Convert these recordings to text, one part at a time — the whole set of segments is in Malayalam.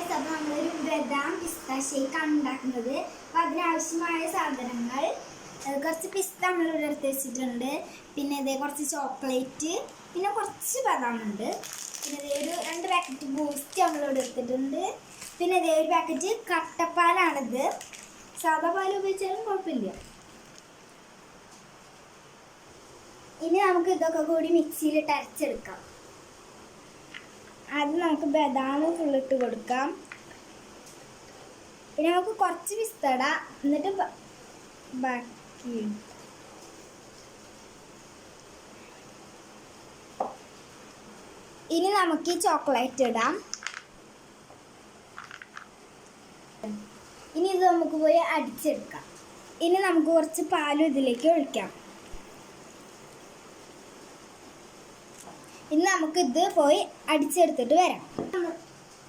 ഗൈസ്, അപ്പോൾ നമ്മളൊരു ബദാം പിസ്ത ഷേക്കാണ് ഉണ്ടാക്കുന്നത്. അപ്പോൾ അതിനാവശ്യമായ സാധനങ്ങൾ കുറച്ച് പിസ്ത നമ്മളിവിടെ എടുത്ത് വെച്ചിട്ടുണ്ട്. പിന്നെ ഇതേ കുറച്ച് ചോക്ലേറ്റ്, പിന്നെ കുറച്ച് ബദാം ഉണ്ട്. പിന്നെ ഇതേ ഒരു 2 പാക്കറ്റ് ബൂസ്റ്റ് നമ്മളിവിടെ എടുത്തിട്ടുണ്ട്. പിന്നെ ഇതേ ഒരു പാക്കറ്റ് കട്ടപ്പാലാണിത്. സാധാ പാൽ ഉപയോഗിച്ചാലും കുഴപ്പമില്ല. ഇനി നമുക്ക് ഇതൊക്കെ കൂടി മിക്സിയിലിട്ട് അരച്ചെടുക്കാം. ആദ്യം നമുക്ക് ബദാം ഫുള്ളിട്ട് കൊടുക്കാം. പിന്നെ നമുക്ക് കുറച്ച് പിസ്ത ഇടാം, എന്നിട്ട് ബാക്കി ഇനി നമുക്ക് ഈ ചോക്ലേറ്റ് ഇടാം. ഇനി ഇത് നമുക്ക് പോയി അടിച്ചെടുക്കാം. ഇനി നമുക്ക് കുറച്ച് പാലും ഇതിലേക്ക് ഒഴിക്കാം. ഇനി നമുക്കിത് പോയി അടിച്ചെടുത്തിട്ട് വരാം.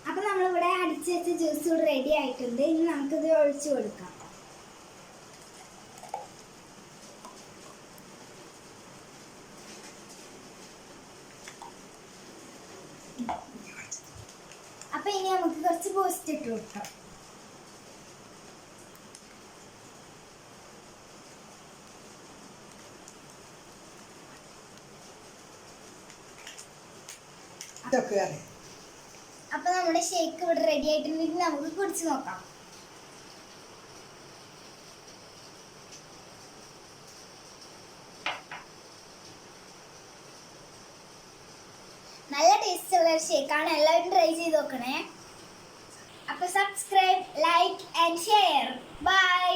അപ്പം നമ്മളിവിടെ അടിച്ച് വെച്ച ജ്യൂസ് ഇവിടെ റെഡി ആയിട്ടുണ്ട്. ഇനി നമുക്കിത് ഒഴിച്ചു കൊടുക്കാം. അപ്പം ഇനി നമുക്ക് കുറച്ച് ബൂസ്റ്റ് ഇട്ട് കൊടുക്കാം. അപ്പൊ നമ്മുടെ ഷേക്ക് ഇവിടെ റെഡി ആയിട്ടുണ്ടെങ്കിൽ നമുക്ക് കുടിച്ചു നോക്കാം. നല്ല ടേസ്റ്റ് ഉള്ള ഒരു ഷേക്കാണ്. എല്ലാവരും ട്രൈ ചെയ്ത് നോക്കണേ. അപ്പൊ subscribe, like and share. By.